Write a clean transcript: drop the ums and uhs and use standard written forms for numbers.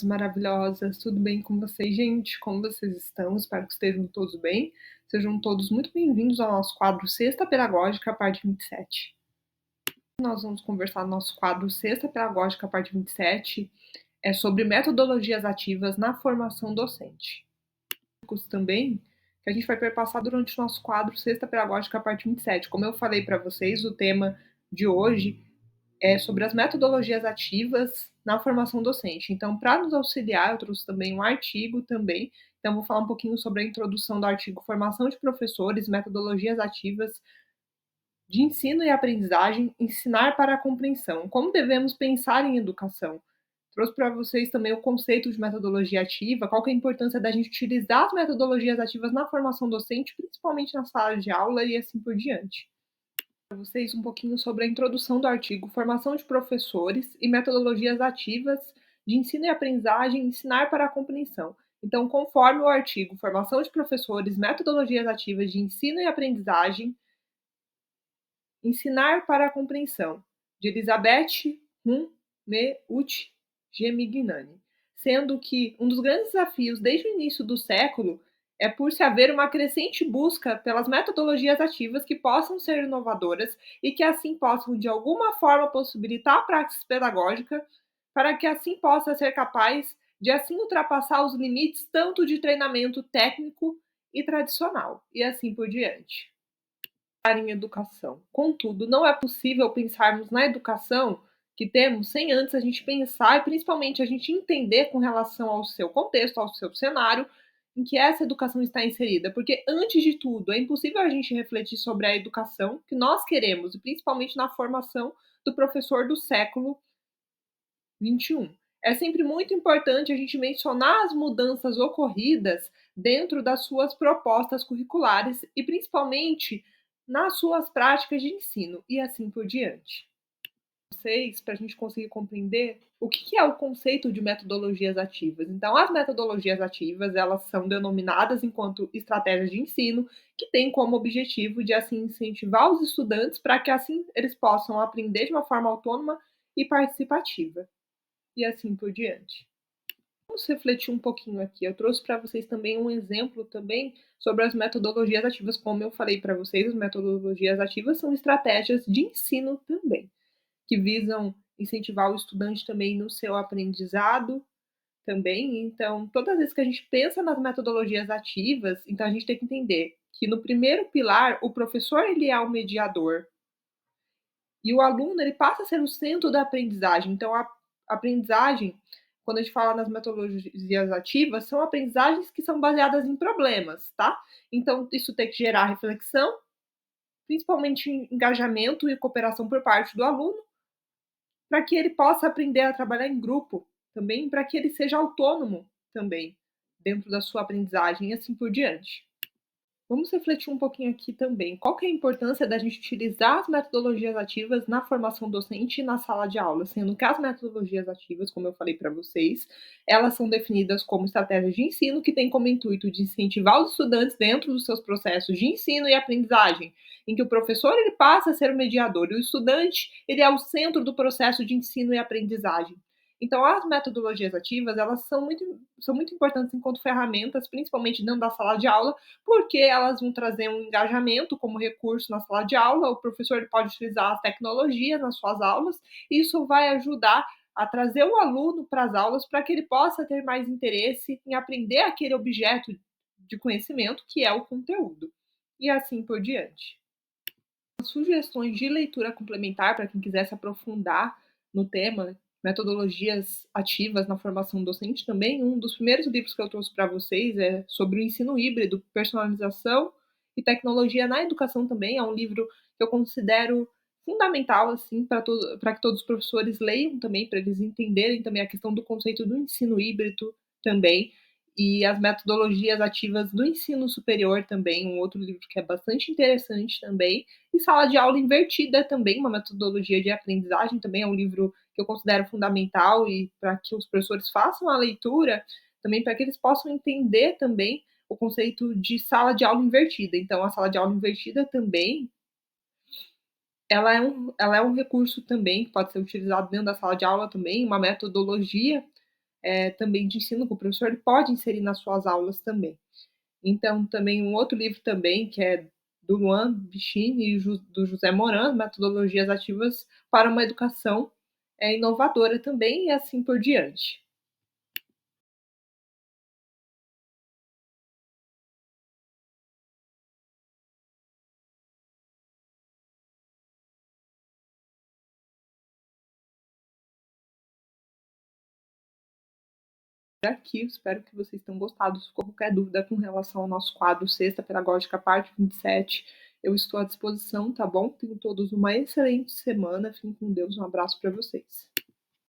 Maravilhosas, tudo bem com vocês, gente? Como vocês estão? Espero que estejam todos bem. Sejam todos muito bem-vindos ao nosso quadro Sexta Pedagógica, parte 27. Nós vamos conversar no nosso quadro Sexta Pedagógica, parte 27, sobre metodologias ativas na formação docente. Também que a gente vai perpassar durante o nosso quadro Sexta Pedagógica, parte 27. Como eu falei para vocês, o tema de hoje é sobre as metodologias ativas na formação docente. Então, para nos auxiliar, eu trouxe também um artigo também. Então, vou falar um pouquinho sobre a introdução do artigo Formação de Professores, Metodologias Ativas de Ensino e Aprendizagem, Ensinar para a Compreensão. Como devemos pensar em educação? Trouxe para vocês também o conceito de metodologia ativa, qual que é a importância da gente utilizar as metodologias ativas na formação docente, principalmente na sala de aula e assim por diante. Para vocês um pouquinho sobre a introdução do artigo Formação de Professores e Metodologias Ativas de Ensino e Aprendizagem, Ensinar para a Compreensão. Então, conforme o artigo Formação de Professores, Metodologias Ativas de Ensino e Aprendizagem, Ensinar para a Compreensão, de Elizabeth Humeut Gemignani, sendo que um dos grandes desafios desde o início do século é por se haver uma crescente busca pelas metodologias ativas que possam ser inovadoras e que assim possam, de alguma forma, possibilitar a praxis pedagógica para que assim possa ser capaz de assim ultrapassar os limites tanto de treinamento técnico e tradicional, e assim por diante. Em educação. Contudo, não é possível pensarmos na educação que temos sem antes a gente pensar e principalmente a gente entender com relação ao seu contexto, ao seu cenário, em que essa educação está inserida. Porque, antes de tudo, é impossível a gente refletir sobre a educação que nós queremos, e principalmente na formação do professor do século XXI. É sempre muito importante a gente mencionar as mudanças ocorridas dentro das suas propostas curriculares e principalmente nas suas práticas de ensino e assim por diante. Vocês, para a gente conseguir compreender o que é o conceito de metodologias ativas. Então, as metodologias ativas, elas são denominadas enquanto estratégias de ensino que têm como objetivo de assim incentivar os estudantes para que assim eles possam aprender de uma forma autônoma e participativa e assim por diante. Vamos refletir um pouquinho aqui. Eu trouxe para vocês também um exemplo também sobre as metodologias ativas. Como eu falei para vocês, as metodologias ativas são estratégias de ensino também, que visam incentivar o estudante também no seu aprendizado também. Então, todas as vezes que a gente pensa nas metodologias ativas, então a gente tem que entender que no primeiro pilar, o professor ele é o mediador e o aluno ele passa a ser o centro da aprendizagem. Então, a aprendizagem, quando a gente fala nas metodologias ativas, são aprendizagens que são baseadas em problemas, tá? Então, isso tem que gerar reflexão, principalmente engajamento e cooperação por parte do aluno, para que ele possa aprender a trabalhar em grupo também, para que ele seja autônomo também dentro da sua aprendizagem e assim por diante. Vamos refletir um pouquinho aqui também. Qual que é a importância da gente utilizar as metodologias ativas na formação docente e na sala de aula, sendo que as metodologias ativas, como eu falei para vocês, elas são definidas como estratégias de ensino que têm como intuito de incentivar os estudantes dentro dos seus processos de ensino e aprendizagem, em que o professor ele passa a ser o mediador e o estudante ele é o centro do processo de ensino e aprendizagem. Então, as metodologias ativas, elas são muito importantes enquanto ferramentas, principalmente dentro da sala de aula, porque elas vão trazer um engajamento como recurso na sala de aula, o professor pode utilizar as tecnologias nas suas aulas, e isso vai ajudar a trazer o aluno para as aulas para que ele possa ter mais interesse em aprender aquele objeto de conhecimento que é o conteúdo, e assim por diante. Sugestões de leitura complementar para quem quiser se aprofundar no tema, metodologias ativas na formação docente também. Um dos primeiros livros que eu trouxe para vocês é sobre o ensino híbrido, personalização e tecnologia na educação também. É um livro que eu considero fundamental assim para que todos os professores leiam também, para eles entenderem também a questão do conceito do ensino híbrido também e as metodologias ativas do ensino superior também, um outro livro que é bastante interessante também. E Sala de Aula Invertida também, uma metodologia de aprendizagem, também é um livro que eu considero fundamental e para que os professores façam a leitura, também para que eles possam entender também o conceito de sala de aula invertida. Então, a sala de aula invertida também, ela é um recurso também que pode ser utilizado dentro da sala de aula também, uma metodologia também de ensino, que o professor ele pode inserir nas suas aulas também. Então, também um outro livro também, que é do Luan Bichini e do José Moran, Metodologias Ativas para uma Educação Inovadora também, e assim por diante. Aqui, espero que vocês tenham gostado. Se for qualquer dúvida com relação ao nosso quadro Sexta Pedagógica, parte 27, eu estou à disposição, tá bom? Tenham todos uma excelente semana. Fiquem com Deus. Um abraço para vocês.